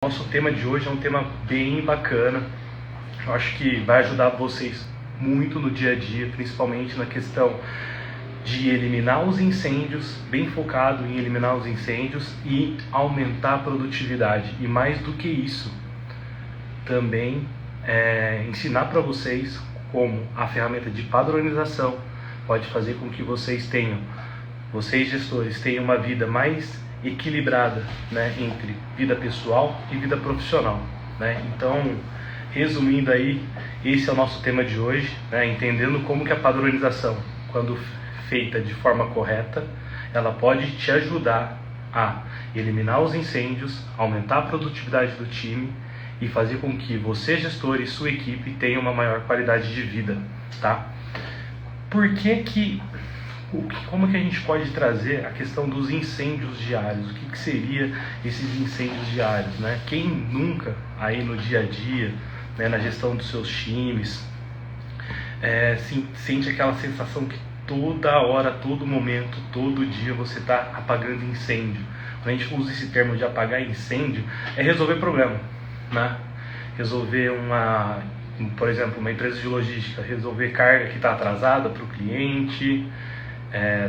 Nosso tema de hoje é um tema bem bacana. Eu acho que vai ajudar vocês muito no dia a dia, principalmente na questão de eliminar os incêndios, bem focado em eliminar os incêndios e aumentar a produtividade. E mais do que isso, também ensinar para vocês como a ferramenta de padronização pode fazer com que vocês gestores, tenham uma vida mais equilibrada, né, entre vida pessoal e vida profissional, né? Então, resumindo aí, esse é o nosso tema de hoje, né? Entendendo como que a padronização, quando feita de forma correta, ela pode te ajudar a eliminar os incêndios, aumentar a produtividade do time e fazer com que você, gestor, e sua equipe tenham uma maior qualidade de vida, tá? Como que a gente pode trazer a questão dos incêndios diários? O que seria esses incêndios diários, né? Quem nunca aí no dia a dia, né, na gestão dos seus times, sente aquela sensação que toda hora, todo momento, todo dia você está apagando incêndio. Quando a gente usa esse termo de apagar incêndio, é resolver problema, né? Resolver por exemplo, uma empresa de logística, resolver carga que está atrasada para o cliente,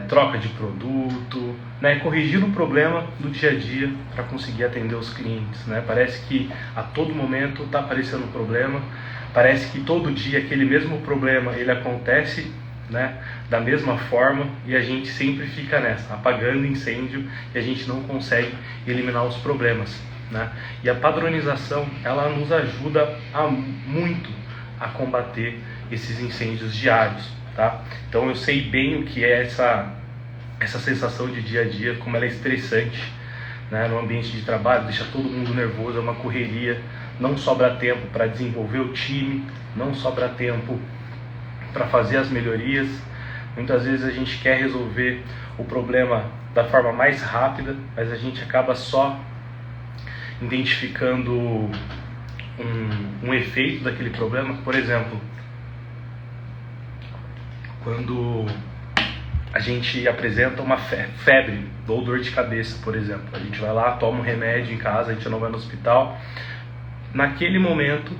troca de produto, né? Corrigir um problema do dia a dia para conseguir atender os clientes, né? Parece que a todo momento está aparecendo um problema, parece que todo dia aquele mesmo problema ele acontece, né, da mesma forma, e a gente sempre fica nessa, apagando incêndio, e a gente não consegue eliminar os problemas, né? E a padronização, ela nos ajuda muito a combater esses incêndios diários, tá? Então eu sei bem o que é essa sensação de dia a dia, como ela é estressante, né? No ambiente de trabalho, deixa todo mundo nervoso, é uma correria, não sobra tempo para desenvolver o time, não sobra tempo para fazer as melhorias. Muitas vezes a gente quer resolver o problema da forma mais rápida, mas a gente acaba só identificando um efeito daquele problema. Por exemplo, quando a gente apresenta uma febre ou dor de cabeça, por exemplo, a gente vai lá, toma um remédio em casa, a gente não vai no hospital, naquele momento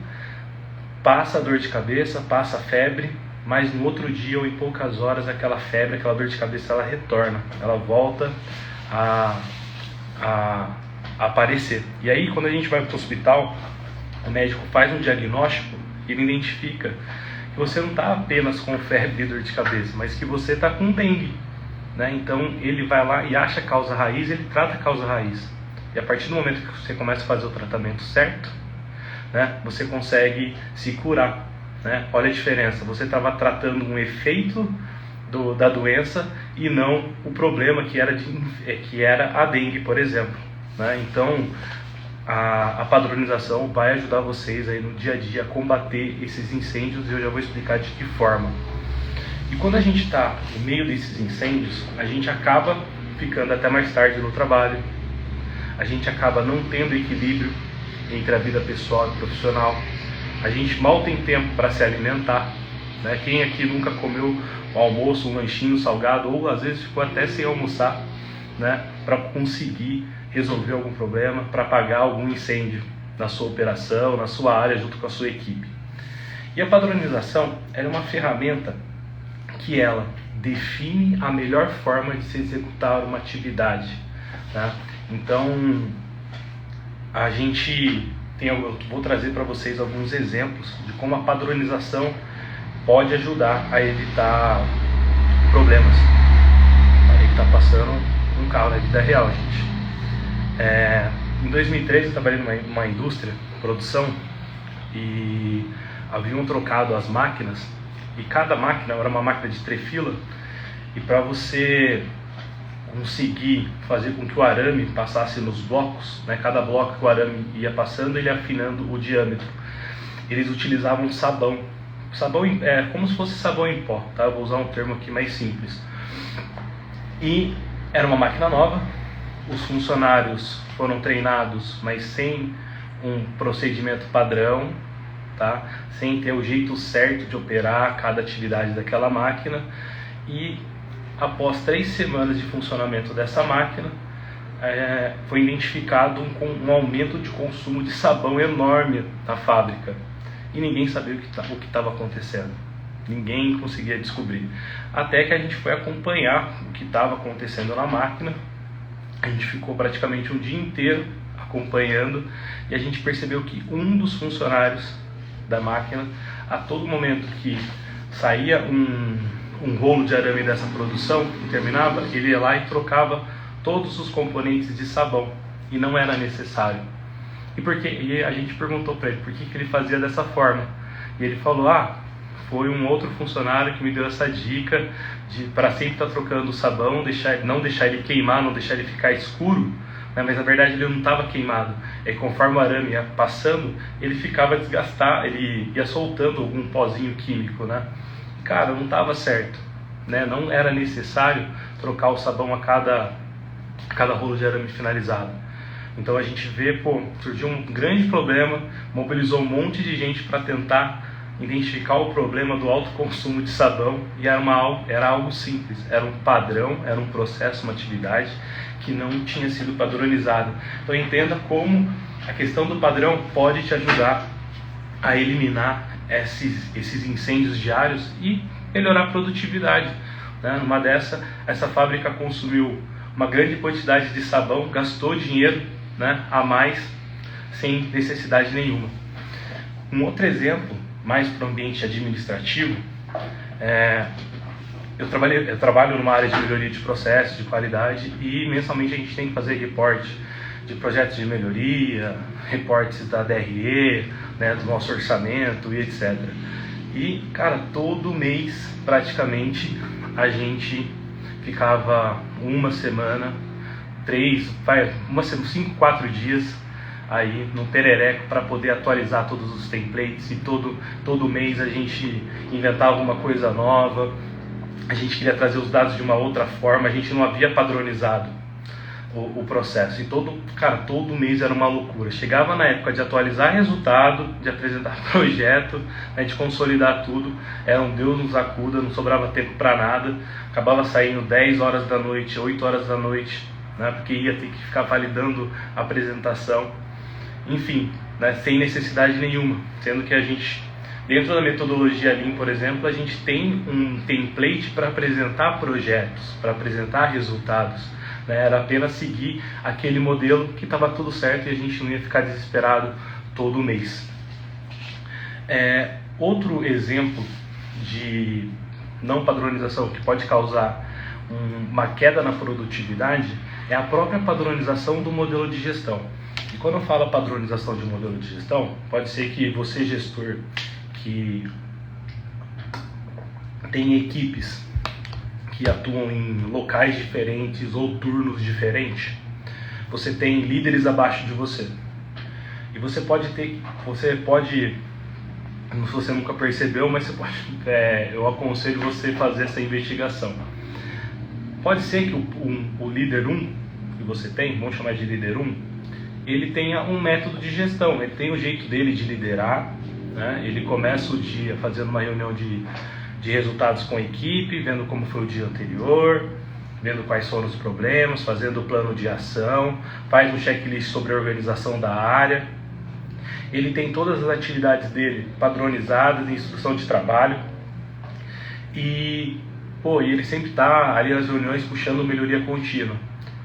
passa a dor de cabeça, passa a febre, mas no outro dia ou em poucas horas aquela febre, aquela dor de cabeça, ela retorna, ela volta a aparecer. E aí quando a gente vai para o hospital, o médico faz um diagnóstico e ele identifica que você não está apenas com febre e dor de cabeça, mas que você está com dengue, né? Então ele vai lá e acha a causa raiz, ele trata a causa raiz. E a partir do momento que você começa a fazer o tratamento certo, né, você consegue se curar, né? Olha a diferença, você estava tratando um efeito da doença e não o problema que era a dengue, por exemplo, né? Então a padronização vai ajudar vocês aí no dia a dia a combater esses incêndios, e eu já vou explicar de que forma. E quando a gente está no meio desses incêndios, a gente acaba ficando até mais tarde no trabalho, a gente acaba não tendo equilíbrio entre a vida pessoal e profissional, a gente mal tem tempo para se alimentar, né? Quem aqui nunca comeu um almoço, um lanchinho salgado, ou às vezes ficou até sem almoçar, né, para conseguir resolver algum problema, para apagar algum incêndio na sua operação, na sua área, junto com a sua equipe. E a padronização é uma ferramenta que ela define a melhor forma de se executar uma atividade, tá? Então, eu vou trazer para vocês alguns exemplos de como a padronização pode ajudar a evitar problemas. Aí está passando um carro na vida real, gente. Em 2013 eu trabalhei numa indústria, produção, e haviam trocado as máquinas, e cada máquina era uma máquina de trefila, e para você conseguir fazer com que o arame passasse nos blocos, né, cada bloco que o arame ia passando, ele afinando o diâmetro, eles utilizavam sabão. Sabão é como se fosse sabão em pó, tá? Eu vou usar um termo aqui mais simples. E era uma máquina nova, os funcionários foram treinados, mas sem um procedimento padrão, tá? Sem ter o jeito certo de operar cada atividade daquela máquina. E após 3 semanas de funcionamento dessa máquina, foi identificado um aumento de consumo de sabão enorme na fábrica. E ninguém sabia o que estava acontecendo. Ninguém conseguia descobrir. Até que a gente foi acompanhar o que estava acontecendo na máquina. A gente ficou praticamente um dia inteiro acompanhando e a gente percebeu que um dos funcionários da máquina, a todo momento que saía um rolo de arame dessa produção e terminava, ele ia lá e trocava todos os componentes de sabão, e não era necessário. E a gente perguntou para ele por que ele fazia dessa forma, e ele falou: foi um outro funcionário que me deu essa dica para sempre estar trocando o sabão, não deixar ele queimar, não deixar ele ficar escuro, né? Mas na verdade ele não estava queimado, conforme o arame ia passando, ele ficava desgastado, ele ia soltando algum pozinho químico, né? Cara, não estava certo, né? Não era necessário trocar o sabão a cada rolo de arame finalizado. Então a gente vê, surgiu um grande problema, mobilizou um monte de gente para tentar identificar o problema do alto consumo de sabão, e era algo simples, era um padrão, era um processo, uma atividade que não tinha sido padronizada. Então entenda como a questão do padrão pode te ajudar a eliminar esses incêndios diários e melhorar a produtividade, né? Numa dessa, essa fábrica consumiu uma grande quantidade de sabão, gastou dinheiro, né, a mais, sem necessidade nenhuma. Um outro exemplo, mais para o ambiente administrativo, eu trabalho numa área de melhoria de processos, de qualidade, e mensalmente a gente tem que fazer reporte de projetos de melhoria, reportes da DRE, né, do nosso orçamento e etc. E, cara, todo mês praticamente a gente ficava uma semana, 5, 4 dias aí no perereco para poder atualizar todos os templates, e todo mês a gente inventava uma coisa nova, a gente queria trazer os dados de uma outra forma, a gente não havia padronizado o processo, e todo mês era uma loucura. Chegava na época de atualizar resultado, de apresentar projeto, né, de consolidar tudo, era um Deus nos acuda, não sobrava tempo para nada, acabava saindo 10 horas da noite, 8 horas da noite, né, porque ia ter que ficar validando a apresentação, enfim, né, sem necessidade nenhuma, sendo que a gente, dentro da metodologia Lean, por exemplo, a gente tem um template para apresentar projetos, para apresentar resultados, né? Era apenas seguir aquele modelo que estava tudo certo e a gente não ia ficar desesperado todo mês. Outro exemplo de não padronização que pode causar uma queda na produtividade é a própria padronização do modelo de gestão. E quando eu falo padronização de modelo de gestão, pode ser que você, gestor, que tem equipes que atuam em locais diferentes ou turnos diferentes, você tem líderes abaixo de você. E você pode, se você nunca percebeu, mas você pode, eu aconselho você fazer essa investigação. Pode ser que o líder 1 que você tem, vamos chamar de líder 1, ele tenha um método de gestão, ele tem o jeito dele de liderar, né? Ele começa o dia fazendo uma reunião de resultados com a equipe, vendo como foi o dia anterior, vendo quais foram os problemas, fazendo o plano de ação, faz um checklist sobre a organização da área. Ele tem todas as atividades dele padronizadas em instrução de trabalho e ele sempre está ali nas reuniões puxando melhoria contínua.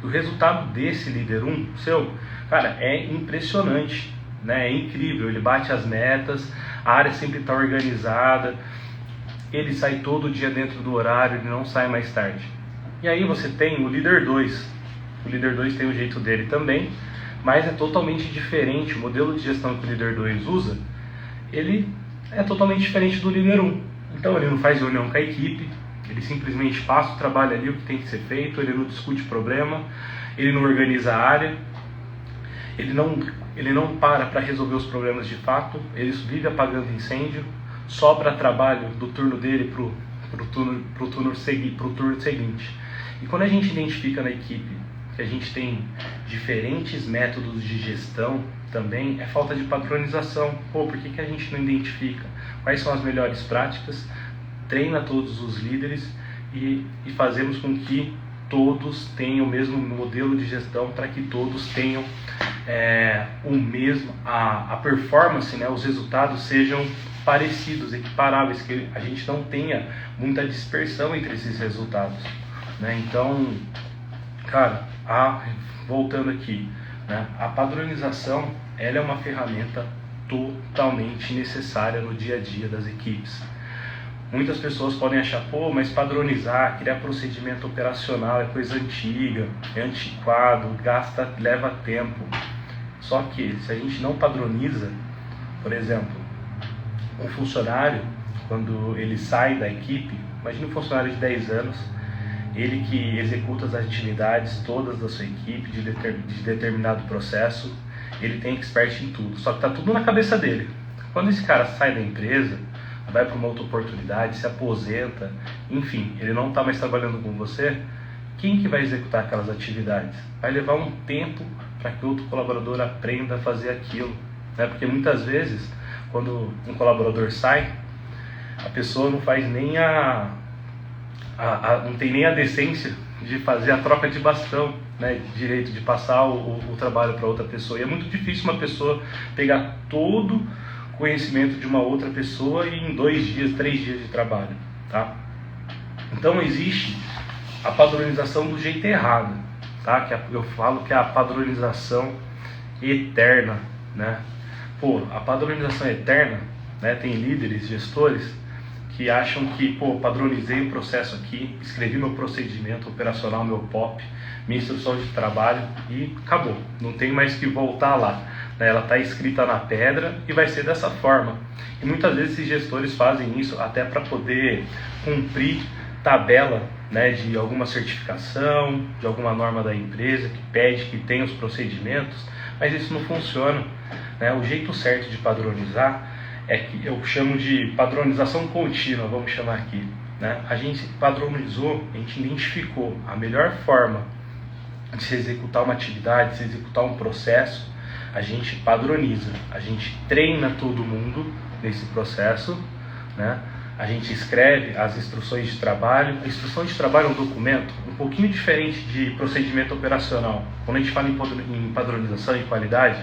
O resultado desse líder 1 seu, cara, é impressionante, né? É incrível, ele bate as metas, a área sempre está organizada, ele sai todo dia dentro do horário, ele não sai mais tarde. E aí você tem o líder 2, o líder 2 tem o jeito dele também, mas é totalmente diferente. O modelo de gestão que o líder 2 usa, ele é totalmente diferente do líder 1. Então ele não faz reunião com a equipe, ele simplesmente passa o trabalho ali, o que tem que ser feito, ele não discute problema, ele não organiza a área, ele não para resolver os problemas de fato, ele vive apagando incêndio, sobra trabalho do turno dele pro turno seguinte. E quando a gente identifica na equipe que a gente tem diferentes métodos de gestão, também é falta de padronização. Por que a gente não identifica quais são as melhores práticas, treina todos os líderes e fazemos com que todos tenham o mesmo modelo de gestão, para que todos tenham o mesmo, a performance, né, os resultados sejam parecidos, equiparáveis, que a gente não tenha muita dispersão entre esses resultados, né? Então, cara, voltando aqui, né, a padronização, ela é uma ferramenta totalmente necessária no dia a dia das equipes. Muitas pessoas podem achar, pô, mas padronizar, criar procedimento operacional é coisa antiga, é antiquado, leva tempo. Só que se a gente não padroniza, por exemplo, um funcionário, quando ele sai da equipe, imagina um funcionário de 10 anos, ele que executa as atividades todas da sua equipe, de determinado processo, ele tem expert em tudo, só que está tudo na cabeça dele. Quando esse cara sai da empresa, vai para uma outra oportunidade, se aposenta, enfim, ele não está mais trabalhando com você, quem que vai executar aquelas atividades? Vai levar um tempo para que outro colaborador aprenda a fazer aquilo, né? Porque muitas vezes, quando um colaborador sai, a pessoa não faz nem não tem nem a decência de fazer a troca de bastão, né? Direito de passar o trabalho para outra pessoa. E é muito difícil uma pessoa pegar todo conhecimento de uma outra pessoa em 2 dias, 3 dias de trabalho, tá? Então existe a padronização do jeito errado, tá? Que eu falo que é a padronização eterna, né? Pô, a padronização eterna, né? Tem líderes, gestores que acham que, pô, padronizei o processo aqui, escrevi meu procedimento operacional, meu POP, minha instrução de trabalho e acabou, não tem mais que voltar lá. Ela está escrita na pedra e vai ser dessa forma. E muitas vezes esses gestores fazem isso até para poder cumprir tabela, né, de alguma certificação, de alguma norma da empresa que pede que tenha os procedimentos, mas isso não funciona, né? O jeito certo de padronizar é que eu chamo de padronização contínua, vamos chamar aqui, né? A gente padronizou, a gente identificou a melhor forma de se executar uma atividade, de se executar um processo. A gente padroniza, a gente treina todo mundo nesse processo, né? A gente escreve as instruções de trabalho. A instrução de trabalho é um documento um pouquinho diferente de procedimento operacional. Quando a gente fala em padronização e qualidade,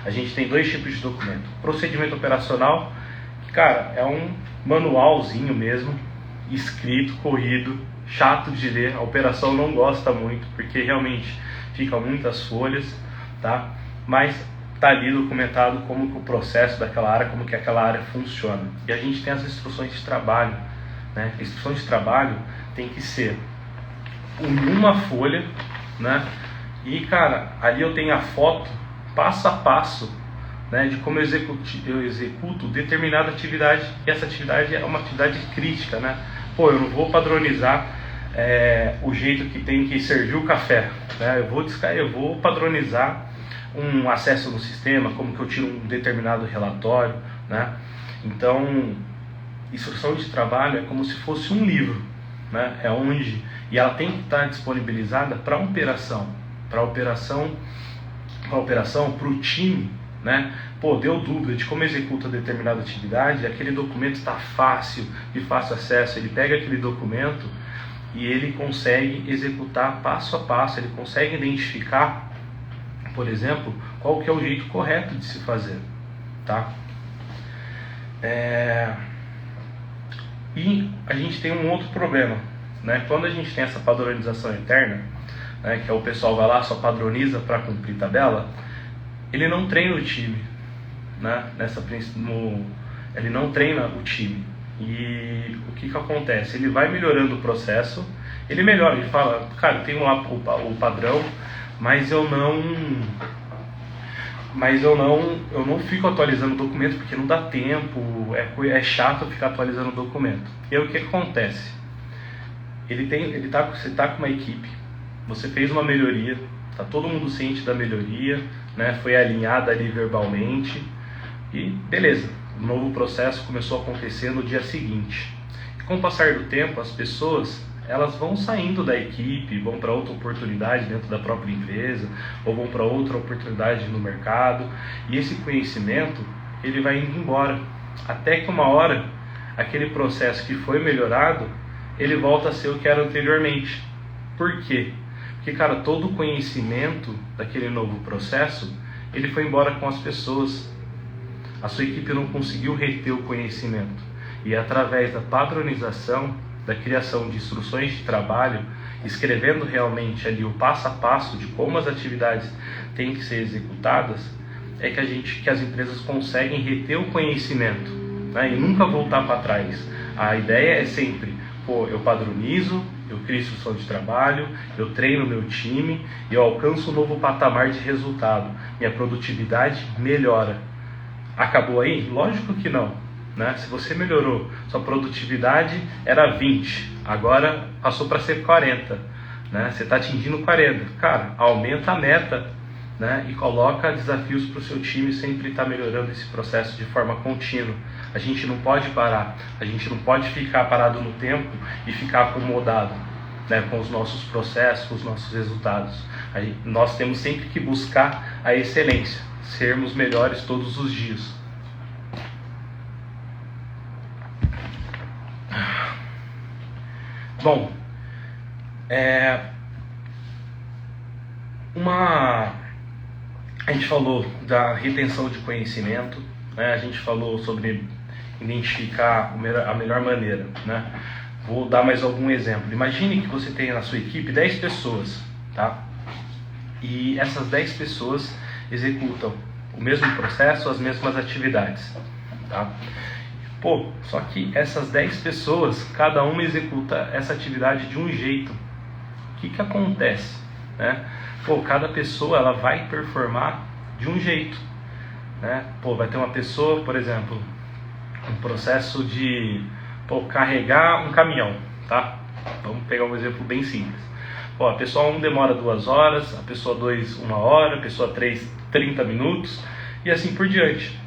a gente tem 2 tipos de documento. Procedimento operacional, que, cara, é um manualzinho mesmo, escrito, corrido, chato de ler. A operação não gosta muito, porque realmente ficam muitas folhas, tá? Mas está ali documentado como que o processo daquela área, como que aquela área funciona. E a gente tem as instruções de trabalho, né? A instrução de trabalho tem que ser em uma folha, né? E, cara, ali eu tenho a foto, passo a passo, né, de como eu executo determinada atividade. E essa atividade é uma atividade crítica, né? Pô, eu não vou padronizar o jeito que tem que servir o café, né? Eu vou padronizar um acesso no sistema, como que eu tiro um determinado relatório, né? Então, instrução de trabalho é como se fosse um livro, né? E ela tem que estar disponibilizada para operação, para o time, né? Pô, deu dúvida de como executa determinada atividade, aquele documento está de fácil acesso, ele pega aquele documento e ele consegue executar passo a passo, ele consegue identificar, por exemplo, qual que é o jeito correto de se fazer, tá? E a gente tem um outro problema, né? Quando a gente tem essa padronização interna, né, que é o pessoal vai lá, só padroniza para cumprir tabela, ele não treina o time, né? Ele não treina o time. E o que acontece? Ele vai melhorando o processo, ele melhora, ele fala, cara, eu tenho lá o padrão, mas eu não fico atualizando o documento porque não dá tempo, é chato ficar atualizando o documento. E aí o que acontece? Você está com uma equipe, você fez uma melhoria, está todo mundo ciente da melhoria, né? Foi alinhada ali verbalmente e beleza, o novo processo começou a acontecer no dia seguinte. E com o passar do tempo, as pessoas elas vão saindo da equipe, vão para outra oportunidade dentro da própria empresa, ou vão para outra oportunidade no mercado, e esse conhecimento ele vai indo embora, até que uma hora aquele processo que foi melhorado, ele volta a ser o que era anteriormente, Por quê? Porque, cara, todo o conhecimento daquele novo processo, ele foi embora com as pessoas. A sua equipe não conseguiu reter o conhecimento. E através da padronização, da criação de instruções de trabalho, escrevendo realmente ali o passo a passo de como as atividades têm que ser executadas, é que as empresas conseguem reter o conhecimento, né? E nunca voltar para trás. A ideia é sempre, eu padronizo, eu crio instrução de trabalho, eu treino meu time e eu alcanço um novo patamar de resultado. Minha produtividade melhora. Acabou aí? Lógico que não, né? Se você melhorou, sua produtividade era 20, agora passou para ser 40, né? Você está atingindo 40. Cara, aumenta a meta, né? E coloca desafios para o seu time sempre estar melhorando esse processo de forma contínua. A gente não pode parar, a gente não pode ficar parado no tempo e ficar acomodado, né, com os nossos processos, com os nossos resultados. Nós temos sempre que buscar a excelência, sermos melhores todos os dias. Bom, a gente falou da retenção de conhecimento, né? A gente falou sobre identificar a melhor maneira, né? Vou dar mais algum exemplo. Imagine que você tenha na sua equipe 10 pessoas, tá? E essas 10 pessoas executam o mesmo processo, as mesmas atividades, tá? Só que essas 10 pessoas, cada uma executa essa atividade de um jeito. O que acontece, né? Cada pessoa ela vai performar de um jeito, né? Vai ter uma pessoa, por exemplo, um processo de carregar um caminhão, tá? Vamos pegar um exemplo bem simples. A pessoa 1 demora 2 horas, a pessoa 2 1 hora, a pessoa 3 30 minutos e assim por diante.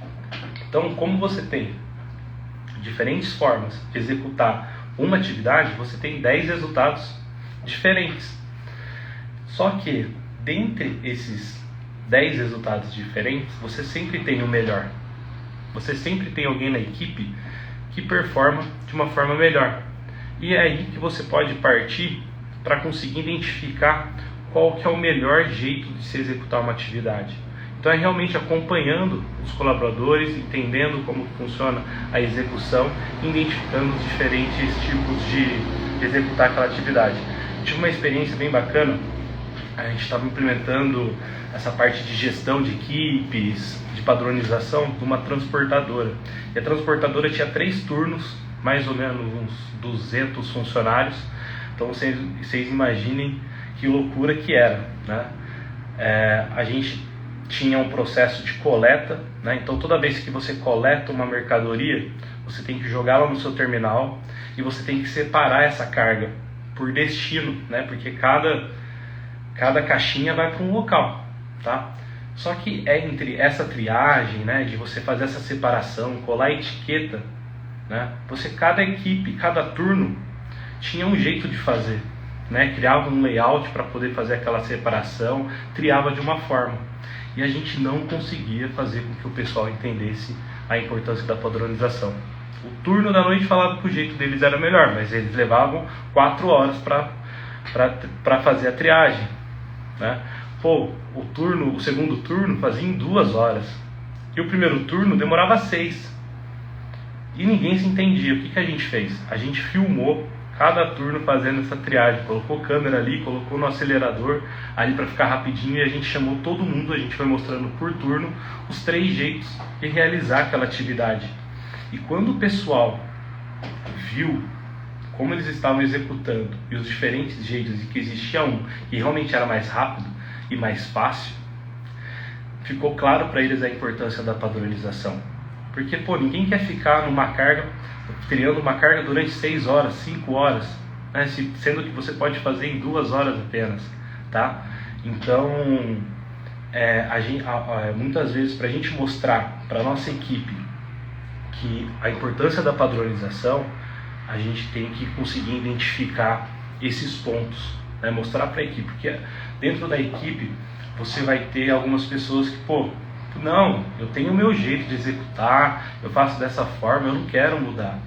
Então, como você tem diferentes formas de executar uma atividade, você tem 10 resultados diferentes. Só que, dentre esses 10 resultados diferentes, você sempre tem o melhor. Você sempre tem alguém na equipe que performa de uma forma melhor. E é aí que você pode partir para conseguir identificar qual que é o melhor jeito de se executar uma atividade. Então é realmente acompanhando os colaboradores, entendendo como funciona a execução, identificando os diferentes tipos de executar aquela atividade. Eu tive uma experiência bem bacana, a gente estava implementando essa parte de gestão de equipes, de padronização de uma transportadora. E a transportadora tinha 3 turnos, mais ou menos uns 200 funcionários. Então vocês imaginem que loucura que era, né? A gente tinha um processo de coleta, né? Então toda vez que você coleta uma mercadoria, você tem que jogá-la no seu terminal e você tem que separar essa carga por destino, né? Porque cada caixinha vai para um local, tá? Só que entre essa triagem, né, de você fazer essa separação, colar a etiqueta, né? Cada equipe, cada turno tinha um jeito de fazer, né? Criava um layout para poder fazer aquela separação, triava de uma forma. E a gente não conseguia fazer com que o pessoal entendesse a importância da padronização. O turno da noite falava que o jeito deles era melhor, mas eles levavam 4 horas para fazer a triagem, né? O segundo turno fazia em 2 horas. E o primeiro turno demorava 6. E ninguém se entendia. O que a gente fez? A gente filmou cada turno fazendo essa triagem, colocou câmera ali, colocou no acelerador ali para ficar rapidinho, e a gente chamou todo mundo, a gente foi mostrando por turno os 3 jeitos de realizar aquela atividade. E quando o pessoal viu como eles estavam executando e os diferentes jeitos, e que existia um que realmente era mais rápido e mais fácil, ficou claro para eles a importância da padronização. Porque ninguém quer ficar numa carga, criando uma carga durante 6 horas, 5 horas, né? Sendo que você pode fazer em 2 horas apenas, tá? Então, muitas vezes, para a gente mostrar para a nossa equipe que a importância da padronização, a gente tem que conseguir identificar esses pontos, né? Mostrar para a equipe, porque dentro da equipe você vai ter algumas pessoas que, não, eu tenho o meu jeito de executar, eu faço dessa forma, eu não quero mudar.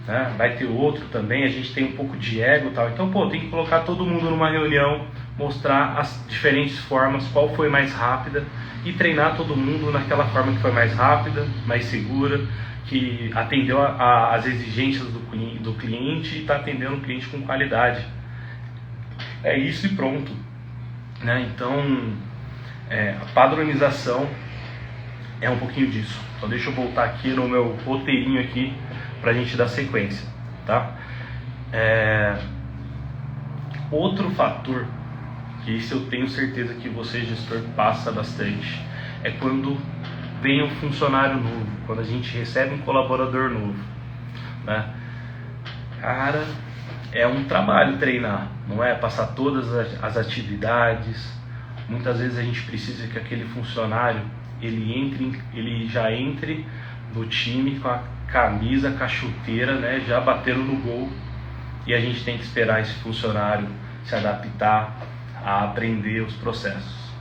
né? Vai ter outro também, a gente tem um pouco de ego e tal. Então, tem que colocar todo mundo numa reunião, mostrar as diferentes formas, qual foi mais rápida e treinar todo mundo naquela forma que foi mais rápida, mais segura, que atendeu às exigências do cliente e está atendendo o cliente com qualidade. É isso e pronto, né? Então, a padronização é um pouquinho disso. Então deixa eu voltar aqui no meu roteirinho aqui para a gente dar sequência, tá? Outro fator, que isso eu tenho certeza que você, gestor, passa bastante, é quando vem um funcionário novo, quando a gente recebe um colaborador novo, né? Cara, é um trabalho treinar, não é? Passar todas as atividades. Muitas vezes a gente precisa que aquele funcionário ele já entre no time com a camisa, com a chuteira, né? Já batendo no gol, e a gente tem que esperar esse funcionário se adaptar a aprender os processos.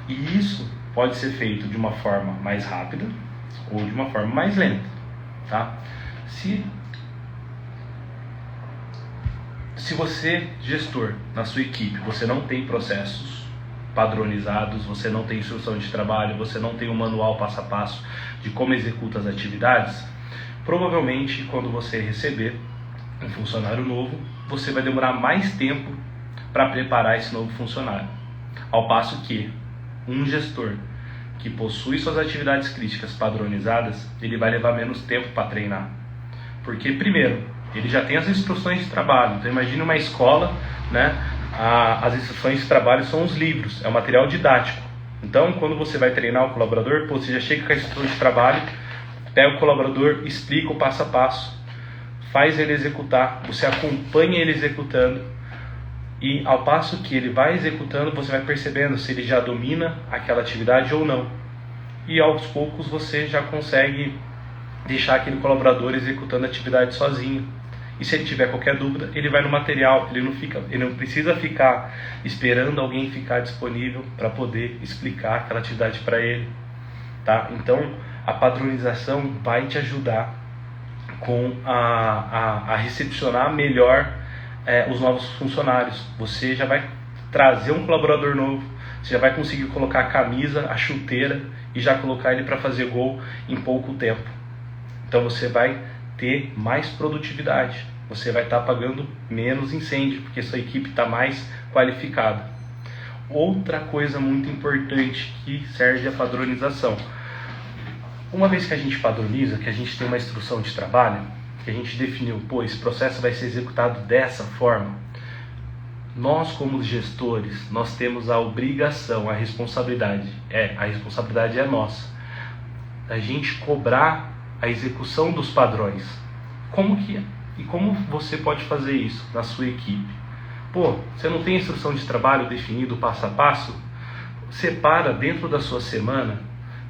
E isso pode ser feito de uma forma mais rápida ou de uma forma mais lenta, tá? Se você, gestor, na sua equipe, você não tem processos padronizados, você não tem instrução de trabalho, você não tem um manual passo a passo de como executa as atividades, provavelmente quando você receber um funcionário novo, você vai demorar mais tempo para preparar esse novo funcionário. Ao passo que um gestor que possui suas atividades críticas padronizadas, ele vai levar menos tempo para treinar. Porque, primeiro, ele já tem as instruções de trabalho. Então imagine uma escola, né? As instruções de trabalho são os livros, é o material didático. Então, quando você vai treinar o colaborador, você já chega com a instrução de trabalho, pega o colaborador, explica o passo a passo, faz ele executar, você acompanha ele executando, e ao passo que ele vai executando, você vai percebendo se ele já domina aquela atividade ou não. E aos poucos você já consegue deixar aquele colaborador executando a atividade sozinho. E se ele tiver qualquer dúvida, ele vai no material, ele não precisa ficar esperando alguém ficar disponível para poder explicar aquela atividade para ele, tá? Então, a padronização vai te ajudar a recepcionar melhor os novos funcionários. Você já vai trazer um colaborador novo, você já vai conseguir colocar a camisa, a chuteira e já colocar ele para fazer gol em pouco tempo. Então você vai ter mais produtividade, você vai estar apagando menos incêndio, porque sua equipe está mais qualificada. Outra coisa muito importante que serve a padronização. Uma vez que a gente padroniza, que a gente tem uma instrução de trabalho, que a gente definiu, esse processo vai ser executado dessa forma, nós como gestores, nós temos a obrigação, a responsabilidade é nossa, a gente cobrar a execução dos padrões. Como você pode fazer isso na sua equipe? Você não tem instrução de trabalho definido passo a passo? Separa dentro da sua semana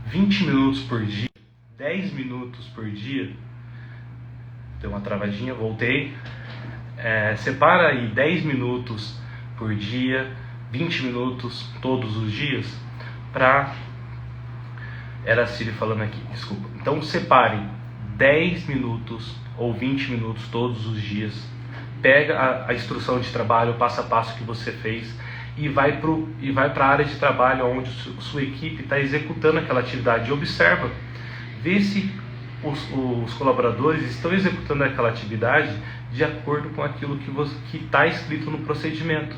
20 minutos por dia, 10 minutos por dia. Deu uma travadinha, voltei. Separa aí 10 minutos por dia, 20 minutos todos os dias para... Era a Siri falando aqui, desculpa. Então separe 10 minutos ou 20 minutos todos os dias. Pega a instrução de trabalho, o passo a passo que você fez e vai para a área de trabalho onde sua equipe está executando aquela atividade. E observa, vê se os colaboradores estão executando aquela atividade de acordo com aquilo que está escrito no procedimento.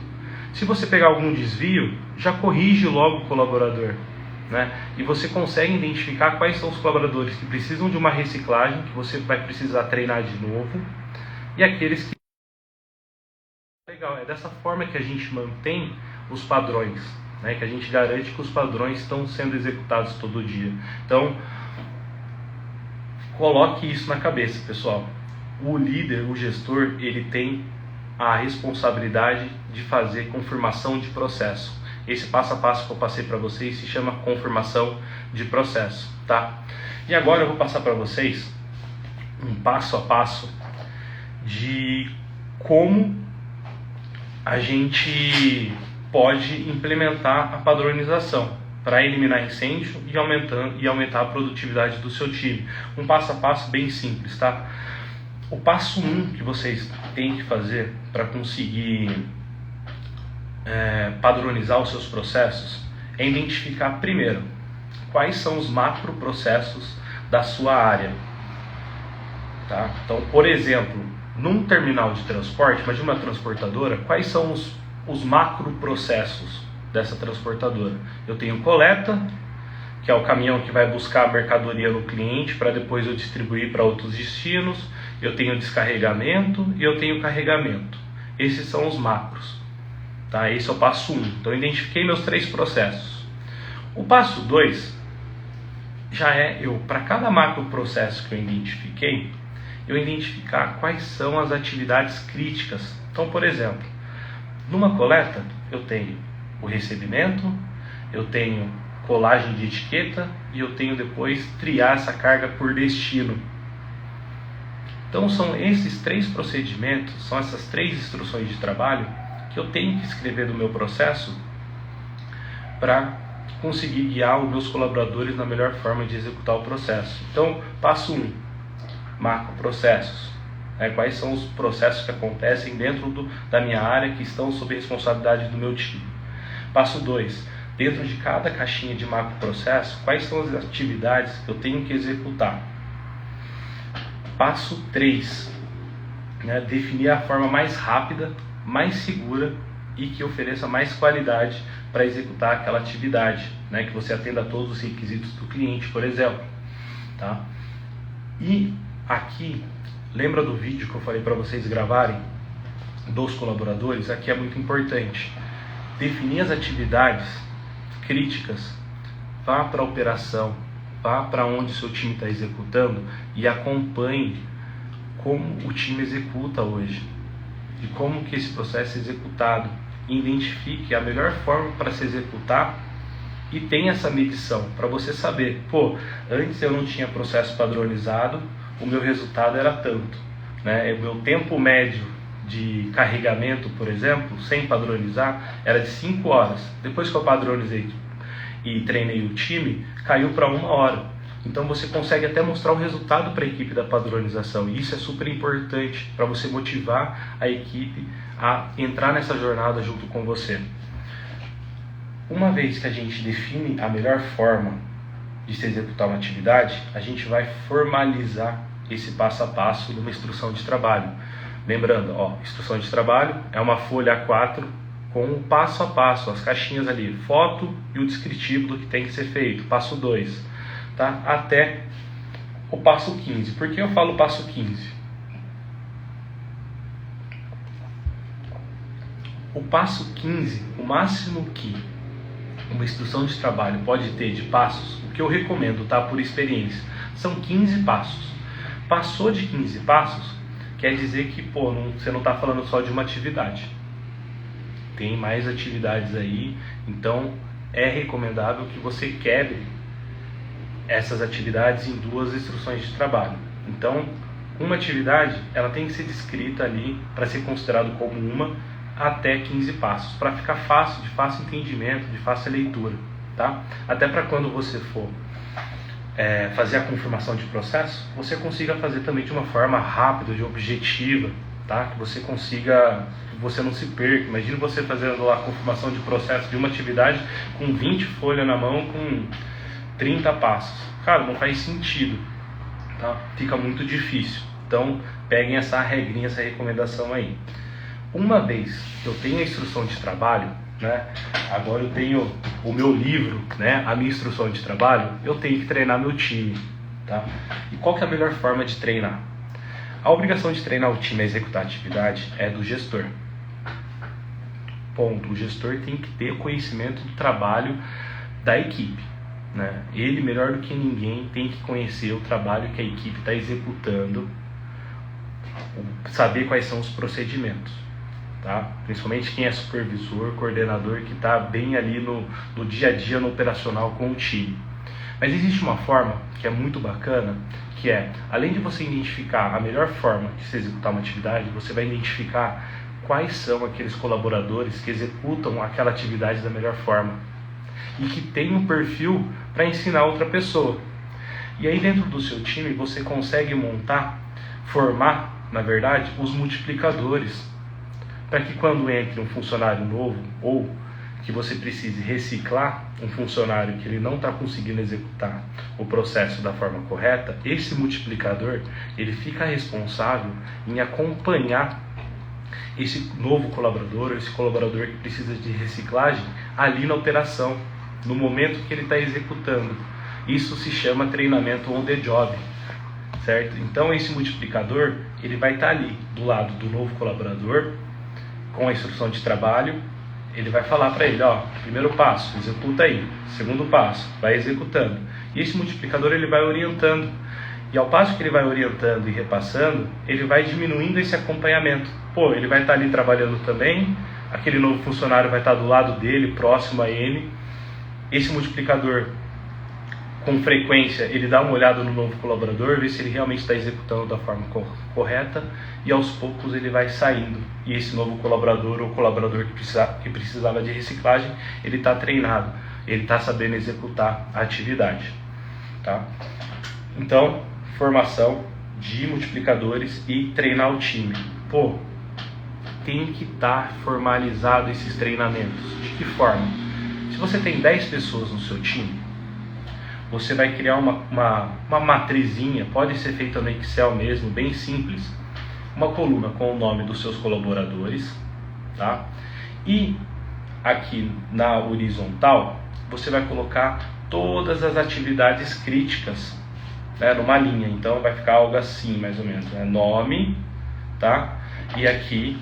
Se você pegar algum desvio, já corrige logo o colaborador, né? E você consegue identificar quais são os colaboradores que precisam de uma reciclagem, que você vai precisar treinar de novo, e aqueles que... Legal, é dessa forma que a gente mantém os padrões, né? Que a gente garante que os padrões estão sendo executados todo dia. Então, coloque isso na cabeça, pessoal. O líder, o gestor, ele tem a responsabilidade de fazer confirmação de processo. Esse passo a passo que eu passei para vocês se chama confirmação de processo, tá? E agora eu vou passar para vocês um passo a passo de como a gente pode implementar a padronização para eliminar incêndio e aumentar a produtividade do seu time. Um passo a passo bem simples, tá? O passo 1 que vocês têm que fazer para conseguir padronizar os seus processos é identificar primeiro quais são os macroprocessos da sua área. Tá? Então, por exemplo, num terminal de transporte, mas de uma transportadora, quais são os macroprocessos dessa transportadora? Eu tenho coleta, que é o caminhão que vai buscar a mercadoria no cliente para depois eu distribuir para outros destinos. Eu tenho descarregamento e eu tenho carregamento. Esses são os macros. Tá? Esse é o passo 1. Então eu identifiquei meus 3 processos. O passo 2 já é para cada macro processo que eu identifiquei, eu identificar quais são as atividades críticas. Então, por exemplo, numa coleta eu tenho o recebimento, eu tenho colagem de etiqueta e eu tenho depois triar essa carga por destino. Então são esses 3 procedimentos, são essas 3 instruções de trabalho que eu tenho que escrever no meu processo para conseguir guiar os meus colaboradores na melhor forma de executar o processo. Então, passo 1, macroprocessos. Quais são os processos que acontecem dentro da minha área que estão sob responsabilidade do meu time. Passo 2, dentro de cada caixinha de macroprocesso, quais são as atividades que eu tenho que executar. Passo 3, definir a forma mais rápida, mais segura e que ofereça mais qualidade para executar aquela atividade, que você atenda a todos os requisitos do cliente, por exemplo. Tá? E aqui, lembra do vídeo que eu falei para vocês gravarem dos colaboradores? Aqui é muito importante. Definir as atividades críticas, vá para a operação, vá para onde o seu time está executando e acompanhe como o time executa hoje e como que esse processo é executado. Identifique a melhor forma para se executar e tenha essa medição para você saber, antes eu não tinha processo padronizado, o meu resultado era tanto, o meu tempo médio de carregamento, por exemplo, sem padronizar, era de 5 horas. Depois que eu padronizei e treinei o time, caiu para 1 hora. Então você consegue até mostrar o resultado para a equipe da padronização. E isso é super importante para você motivar a equipe a entrar nessa jornada junto com você. Uma vez que a gente define a melhor forma de se executar uma atividade, a gente vai formalizar esse passo a passo numa instrução de trabalho. Lembrando, instrução de trabalho é uma folha A4 com o passo a passo, as caixinhas ali, foto e o descritivo do que tem que ser feito, passo 2, tá? Até o passo 15. Por que eu falo passo 15? O passo 15, o máximo que uma instrução de trabalho pode ter de passos, o que eu recomendo, tá, por experiência, são 15 passos. Passou de 15 passos, quer dizer que você não está falando só de uma atividade. Tem mais atividades aí, então é recomendável que você quebre essas atividades em 2 instruções de trabalho. Então, uma atividade ela tem que ser descrita ali para ser considerado como uma até 15 passos, para ficar fácil, de fácil entendimento, de fácil leitura, tá? Até para quando você for fazer a confirmação de processo, você consiga fazer também de uma forma rápida, de objetiva, tá? Que você consiga, que você não se perca. Imagina você fazendo lá a confirmação de processo de uma atividade com 20 folhas na mão, com 30 passos. Cara, não faz sentido, tá? Fica muito difícil. Então, peguem essa regrinha, essa recomendação aí. Uma vez que eu tenho a instrução de trabalho, agora eu tenho o meu livro, a minha instrução de trabalho, eu tenho que treinar meu time, tá? E qual que é a melhor forma de treinar? A obrigação de treinar o time a executar a atividade é do gestor. Ponto. O gestor tem que ter conhecimento do trabalho da equipe, Ele, melhor do que ninguém, tem que conhecer o trabalho que a equipe está executando, saber quais são os procedimentos. Tá? Principalmente quem é supervisor, coordenador, que está bem ali no dia a dia, no operacional com o time. Mas existe uma forma que é muito bacana, que é, além de você identificar a melhor forma de se executar uma atividade, você vai identificar quais são aqueles colaboradores que executam aquela atividade da melhor forma e que tem um perfil para ensinar outra pessoa. E aí dentro do seu time você consegue formar na verdade, os multiplicadores, para que quando entre um funcionário novo ou que você precise reciclar um funcionário que ele não está conseguindo executar o processo da forma correta, esse multiplicador ele fica responsável em acompanhar esse novo colaborador, esse colaborador que precisa de reciclagem ali na operação, no momento que ele está executando. Isso se chama treinamento on the job, certo? Então esse multiplicador ele vai estar ali do lado do novo colaborador com a instrução de trabalho. Ele vai falar para ele, ó, primeiro passo, executa aí. Segundo passo, vai executando. E esse multiplicador ele vai orientando. E ao passo que ele vai orientando e repassando, ele vai diminuindo esse acompanhamento. Pô, ele vai estar ali trabalhando também, aquele novo funcionário vai estar do lado dele, próximo a ele. Esse multiplicador, com frequência, ele dá uma olhada no novo colaborador, vê se ele realmente está executando da forma correta, e aos poucos ele vai saindo. E esse novo colaborador ou colaborador que precisava de reciclagem, ele está treinado, ele está sabendo executar a atividade. Tá? Então, formação de multiplicadores e treinar o time. Pô, tem que estar formalizado esses treinamentos. De que forma? Se você tem 10 pessoas no seu time, você vai criar uma matrizinha, pode ser feita no Excel mesmo, bem simples, uma coluna com o nome dos seus colaboradores, tá? E aqui na horizontal, você vai colocar todas as atividades críticas, né, numa linha. Então vai ficar algo assim, mais ou menos, né? Nome, tá? E aqui,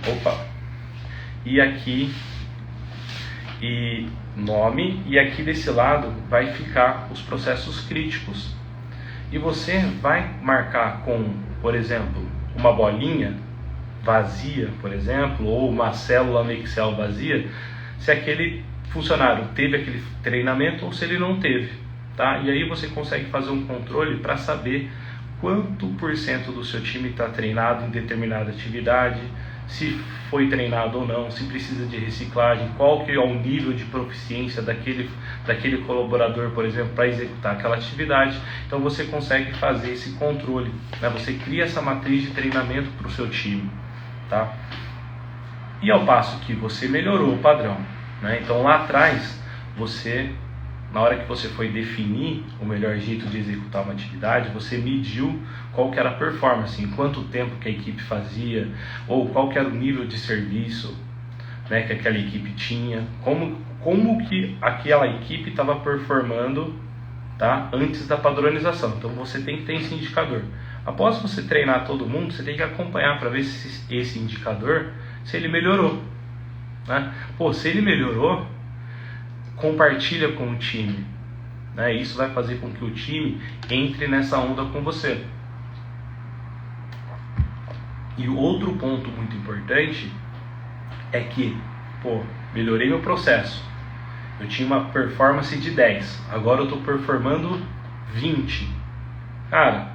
e nome, e aqui desse lado vai ficar os processos críticos. E você vai marcar com, por exemplo, uma bolinha vazia, por exemplo, ou uma célula no Excel vazia, se aquele funcionário teve aquele treinamento ou se ele não teve, tá? E aí você consegue fazer um controle para saber quanto por cento do seu time está treinado em determinada atividade, se foi treinado ou não, se precisa de reciclagem, qual que é o nível de proficiência daquele colaborador, por exemplo, para executar aquela atividade. Então você consegue fazer esse controle, né? Você cria essa matriz de treinamento para o seu time, tá? E ao passo que você melhorou o padrão, né? Então lá atrás, na hora que você foi definir o melhor jeito de executar uma atividade, você mediu qual que era a performance, em quanto tempo que a equipe fazia, ou qual que era o nível de serviço, né, que aquela equipe tinha, como que aquela equipe estava performando, tá, antes da padronização. Então você tem que ter esse indicador. Após você treinar todo mundo, você tem que acompanhar para ver se esse indicador, se ele melhorou, né? Pô, se ele melhorou, compartilha com o time, né? Isso vai fazer com que o time entre nessa onda com você. E outro ponto muito importante é que, pô, melhorei meu processo, eu tinha uma performance de 10, agora eu estou performando 20. Cara,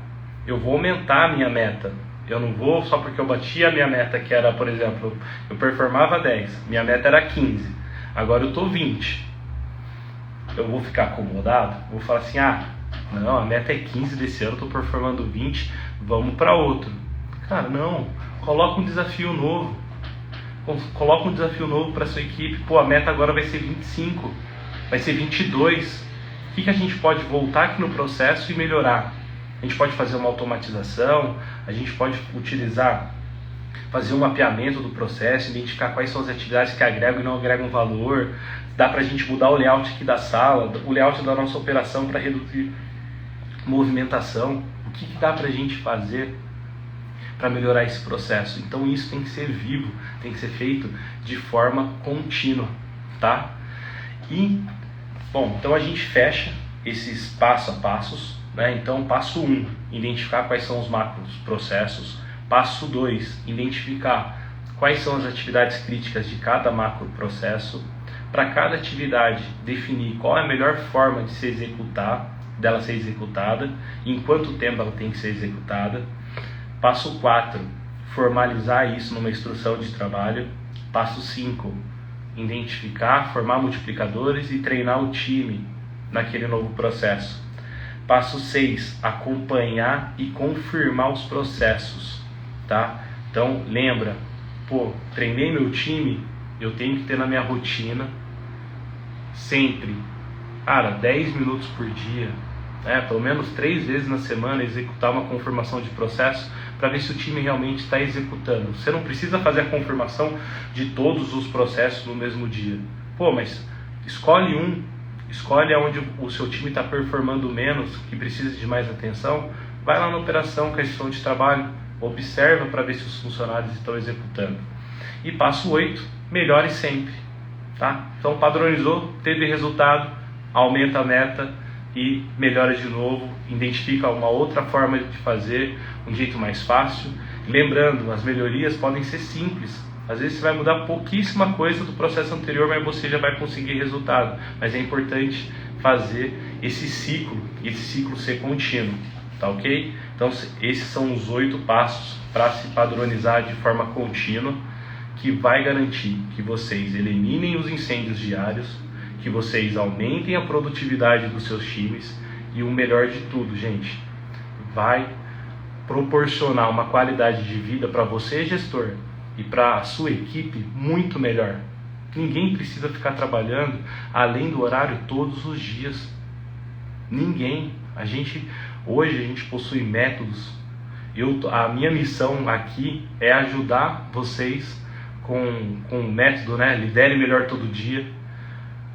eu vou aumentar a minha meta. Eu não vou só porque eu bati a minha meta, que era, por exemplo, eu performava 10, minha meta era 15, agora eu estou 20. Eu vou ficar acomodado? Vou falar assim, não, a meta é 15 desse ano, estou performando 20, vamos para outro. Cara, não, coloca um desafio novo. Coloca um desafio novo para sua equipe. Pô, a meta agora vai ser 25, vai ser 22. O que a gente pode voltar aqui no processo e melhorar? A gente pode fazer uma automatização, a gente pode fazer um mapeamento do processo, identificar quais são as atividades que agregam e não agregam valor. Dá para a gente mudar o layout aqui da sala, o layout da nossa operação para reduzir movimentação. O que dá para a gente fazer para melhorar esse processo? Então isso tem que ser vivo, tem que ser feito de forma contínua, tá? E, bom, então a gente fecha esses passo a passos, né? Então, passo 1, identificar quais são os macros processos. Passo 2, identificar quais são as atividades críticas de cada macro processo. Para cada atividade, definir qual é a melhor forma dela ser executada, em quanto tempo ela tem que ser executada. Passo 4, formalizar isso numa instrução de trabalho. Passo 5, identificar, formar multiplicadores e treinar o time naquele novo processo. Passo 6, acompanhar e confirmar os processos, tá? Então lembra, pô, treinei meu time, eu tenho que ter na minha rotina sempre, cara, 10 minutos por dia, pelo menos 3 vezes na semana, executar uma confirmação de processo para ver se o time realmente está executando. Você não precisa fazer a confirmação de todos os processos no mesmo dia. Pô, mas escolhe onde o seu time está performando menos, que precisa de mais atenção, vai lá na operação, questão de trabalho, observa para ver se os funcionários estão executando. E passo 8, melhore sempre. Tá? Então padronizou, teve resultado, aumenta a meta e melhora de novo, identifica uma outra forma de fazer, um jeito mais fácil. Lembrando, as melhorias podem ser simples. Às vezes você vai mudar pouquíssima coisa do processo anterior, mas você já vai conseguir resultado. Mas é importante fazer esse ciclo ser contínuo, tá ok? Então esses são os 8 passos para se padronizar de forma contínua, que vai garantir que vocês eliminem os incêndios diários, que vocês aumentem a produtividade dos seus times e o melhor de tudo, gente, vai proporcionar uma qualidade de vida para você, gestor, e para a sua equipe muito melhor. Ninguém precisa ficar trabalhando além do horário todos os dias. Ninguém. Hoje a gente possui métodos. A minha missão aqui é ajudar vocês com um método, Lidere Melhor Todo Dia,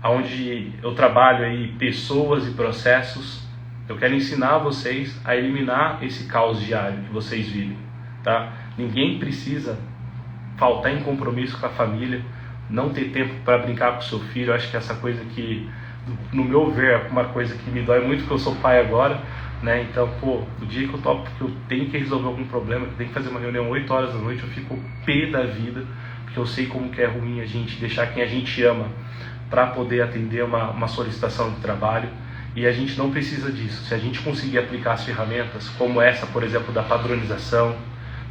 onde eu trabalho aí pessoas e processos. Eu quero ensinar vocês a eliminar esse caos diário que vocês vivem, tá? Ninguém precisa faltar em compromisso com a família, não ter tempo para brincar com o seu filho. Eu acho que essa coisa que, no meu ver, é uma coisa que me dói muito, porque eu sou pai agora, Então, o dia que eu tenho que resolver algum problema, que eu tenho que fazer uma reunião 8 horas da noite, eu fico pé da vida, porque eu sei como que é ruim a gente deixar quem a gente ama para poder atender uma solicitação de trabalho, e a gente não precisa disso. Se a gente conseguir aplicar as ferramentas, como essa, por exemplo, da padronização,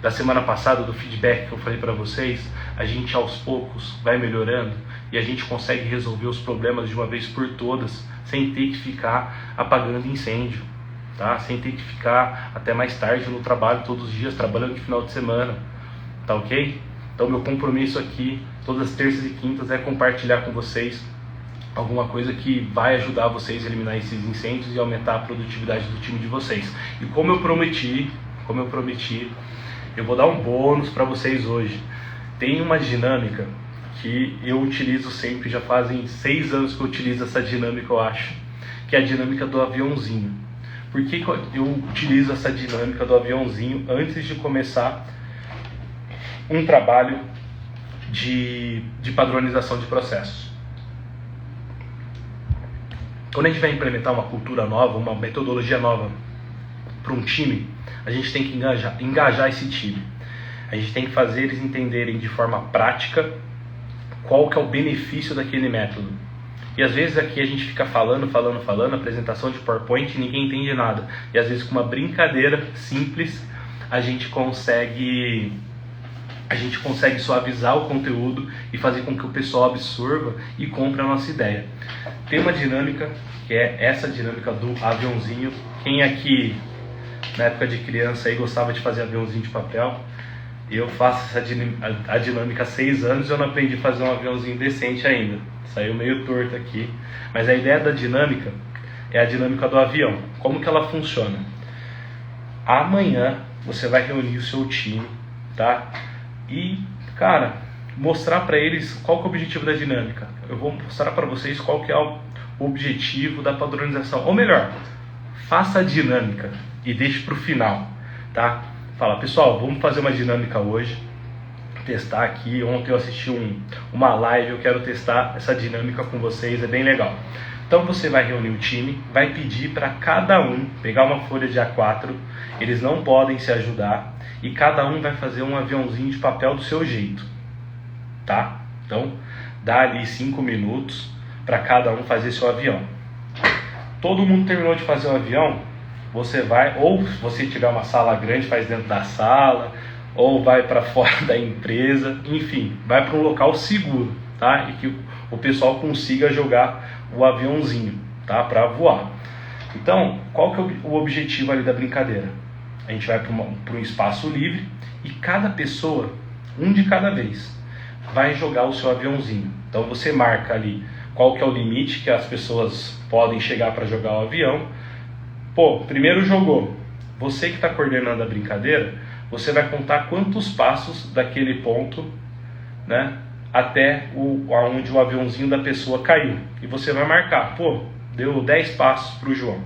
da semana passada, do feedback que eu falei para vocês, a gente aos poucos vai melhorando e a gente consegue resolver os problemas de uma vez por todas, sem ter que ficar apagando incêndio, tá? Sem ter que ficar até mais tarde no trabalho todos os dias, trabalhando de final de semana, tá ok? Então meu compromisso aqui, todas as terças e quintas, é compartilhar com vocês alguma coisa que vai ajudar vocês a eliminar esses incêndios e aumentar a produtividade do time de vocês. E como eu prometi, eu vou dar um bônus para vocês hoje. Tem uma dinâmica que eu utilizo sempre, já fazem 6 anos que eu utilizo essa dinâmica, eu acho, que é a dinâmica do aviãozinho. Por que eu utilizo essa dinâmica do aviãozinho antes de começar um trabalho de padronização de processos? Quando a gente vai implementar uma cultura nova, uma metodologia nova para um time, a gente tem que engajar esse time. A gente tem que fazer eles entenderem de forma prática qual que é o benefício daquele método. E às vezes aqui a gente fica falando, apresentação de PowerPoint, e ninguém entende nada. E às vezes com uma brincadeira simples, a gente consegue suavizar o conteúdo e fazer com que o pessoal absorva e compre a nossa ideia. Tem uma dinâmica, que é essa dinâmica do aviãozinho. Quem aqui, na época de criança, aí gostava de fazer aviãozinho de papel? Eu faço a dinâmica há 6 anos e eu não aprendi a fazer um aviãozinho decente ainda. Saiu meio torto aqui. Mas a ideia da dinâmica é a dinâmica do avião. Como que ela funciona? Amanhã você vai reunir o seu time, tá? E, cara, mostrar para eles qual que é o objetivo da dinâmica. Eu vou mostrar para vocês qual que é o objetivo da padronização. Ou melhor, faça a dinâmica e deixe para o final, tá? Fala, pessoal, vamos fazer uma dinâmica hoje, testar aqui. Ontem eu assisti uma live, eu quero testar essa dinâmica com vocês, é bem legal. Então você vai reunir o time, vai pedir para cada um pegar uma folha de A4, eles não podem se ajudar, e cada um vai fazer um aviãozinho de papel do seu jeito, tá? Então dá ali 5 minutos para cada um fazer seu avião. Todo mundo terminou de fazer o avião, você vai, ou se você tiver uma sala grande, faz dentro da sala, ou vai para fora da empresa, enfim, vai para um local seguro, tá? E que o pessoal consiga jogar o aviãozinho, tá? Para voar. Então, qual que é o objetivo ali da brincadeira? a gente vai para um espaço livre e cada pessoa, um de cada vez, vai jogar o seu aviãozinho. Então você marca ali qual que é o limite que as pessoas podem chegar para jogar o avião. Pô, primeiro jogou. Você que está coordenando a brincadeira, você vai contar quantos passos daquele ponto, né, até aonde o aviãozinho da pessoa caiu. E você vai marcar, pô, deu 10 passos para o João.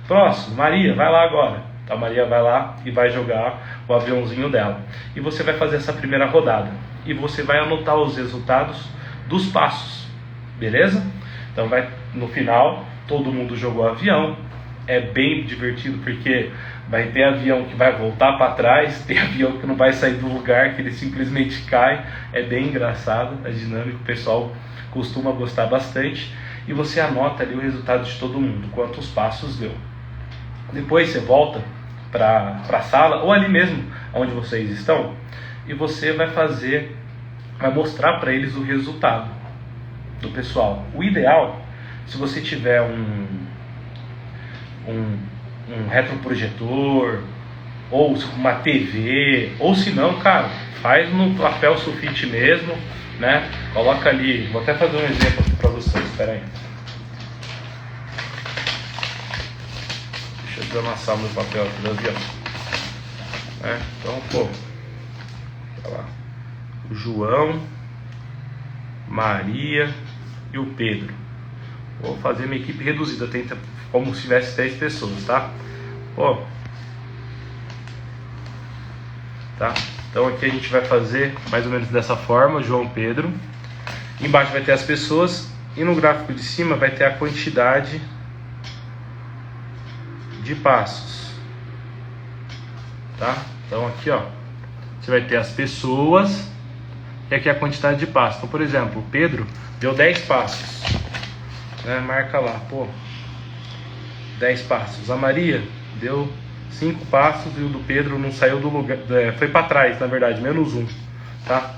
Próximo, Maria, vai lá agora. A Maria vai lá e vai jogar o aviãozinho dela. E você vai fazer essa primeira rodada. E você vai anotar os resultados dos passos. Beleza? Então no final, todo mundo jogou o avião. É bem divertido porque vai ter avião que vai voltar para trás, tem avião que não vai sair do lugar, que ele simplesmente cai. É bem engraçado, é dinâmico, o pessoal costuma gostar bastante. E você anota ali o resultado de todo mundo, quantos passos deu. Depois você volta para a sala, ou ali mesmo onde vocês estão, e você vai mostrar para eles o resultado do pessoal. O ideal, se você tiver um retroprojetor, ou uma TV, ou se não, cara, faz no papel sulfite mesmo, né? Coloca ali, vou até fazer um exemplo aqui para vocês, espera aí. Deixa eu desamassar meu papel aqui do avião. Então, pô, olha lá. O João, Maria e o Pedro. Vou fazer minha equipe reduzida, tenta como se tivesse 10 pessoas, tá? Pô. Tá? Então aqui a gente vai fazer mais ou menos dessa forma, João, Pedro. Embaixo vai ter as pessoas e no gráfico de cima vai ter a quantidade de passos. Tá? Então aqui, ó, você vai ter as pessoas e aqui a quantidade de passos. Então, por exemplo, o Pedro deu 10 passos, né? Marca lá, pô, 10 passos. A Maria deu 5 passos e o do Pedro não saiu do lugar, foi para trás, na verdade, menos 1, tá?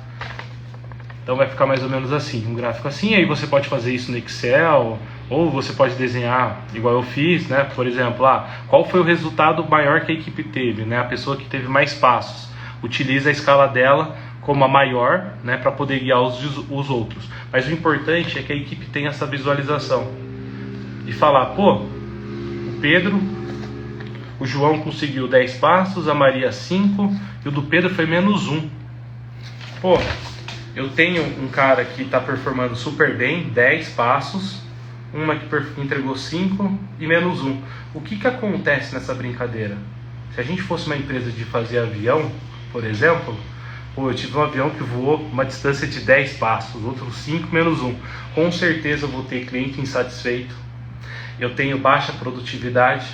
Então vai ficar mais ou menos assim, um gráfico assim. Aí você pode fazer isso no Excel, ou você pode desenhar igual eu fiz, né? Por exemplo, qual foi o resultado maior que a equipe teve, né? A pessoa que teve mais passos. Utiliza a escala dela como a maior, né? Para poder guiar os outros. Mas o importante é que a equipe tenha essa visualização. E falar, pô, o João conseguiu 10 passos, a Maria 5, e o do Pedro foi menos 1. Pô, eu tenho um cara que está performando super bem, 10 passos, uma que entregou 5 e menos 1. O que acontece nessa brincadeira? Se a gente fosse uma empresa de fazer avião, por exemplo, pô, eu tive um avião que voou uma distância de 10 passos, outro 5 menos 1. Com certeza eu vou ter cliente insatisfeito, eu tenho baixa produtividade,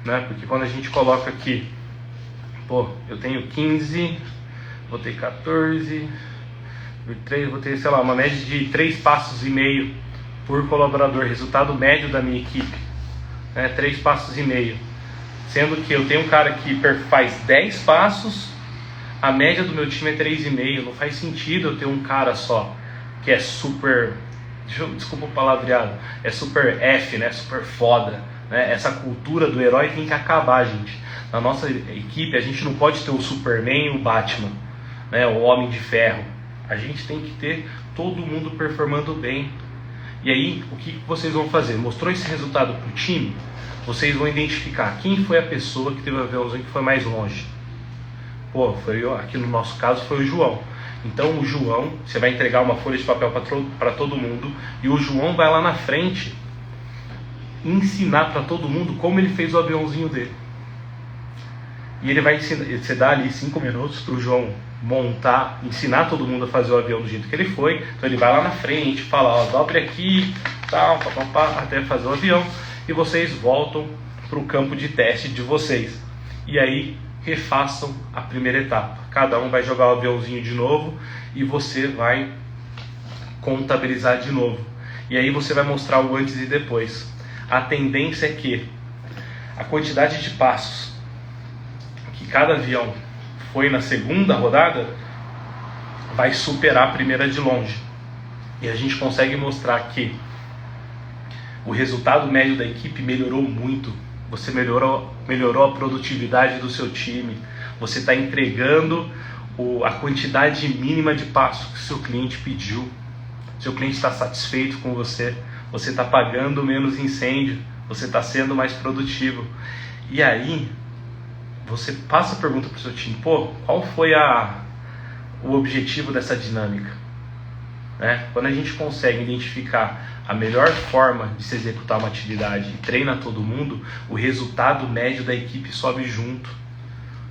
né? Porque quando a gente coloca aqui, pô, eu tenho 15, vou ter 14, 3, vou ter, sei lá, uma média de 3 passos e meio por colaborador, resultado médio da minha equipe, né? 3 passos e meio, sendo que eu tenho um cara que faz 10 passos, a média do meu time é 3,5, não faz sentido eu ter um cara só, que é super, desculpa o palavreado, é super F, né? Super foda, né? Essa cultura do herói tem que acabar, gente. Na nossa equipe a gente não pode ter o Superman e o Batman, né? O Homem de Ferro. A gente tem que ter todo mundo performando bem. E aí, o que vocês vão fazer? Mostrou esse resultado para o time? Vocês vão identificar quem foi a pessoa que teve o aviãozinho que foi mais longe. Pô, aqui no nosso caso foi o João. Então o João, você vai entregar uma folha de papel para todo mundo, e o João vai lá na frente ensinar para todo mundo como ele fez o aviãozinho dele. E ele vai ensinar, você dá ali 5 minutos para o João montar, ensinar todo mundo a fazer o avião do jeito que ele foi. Então ele vai lá na frente, fala, ó, dobre aqui, tal, até fazer o avião, e vocês voltam para o campo de teste de vocês. E aí refaçam a primeira etapa. Cada um vai jogar o aviãozinho de novo e você vai contabilizar de novo. E aí você vai mostrar o antes e depois. A tendência é que a quantidade de passos que cada avião foi na segunda rodada vai superar a primeira de longe. E a gente consegue mostrar que o resultado médio da equipe melhorou muito, você melhorou a produtividade do seu time, você está entregando a quantidade mínima de passos que o seu cliente pediu, seu cliente está satisfeito com você, você está pagando menos incêndio, você está sendo mais produtivo. E aí, você passa a pergunta para o seu time, qual foi o objetivo dessa dinâmica? Quando a gente consegue identificar a melhor forma de se executar uma atividade e treina todo mundo, o resultado médio da equipe sobe junto.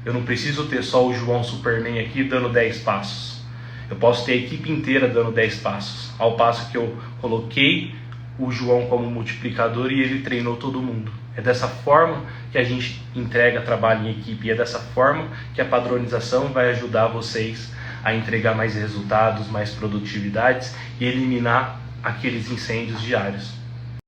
Eu não preciso ter só o João Superman aqui dando 10 passos. Eu posso ter a equipe inteira dando 10 passos, ao passo que eu coloquei o João como multiplicador e ele treinou todo mundo. É dessa forma que a gente entrega trabalho em equipe, e é dessa forma que a padronização vai ajudar vocês a entregar mais resultados, mais produtividades e eliminar aqueles incêndios diários.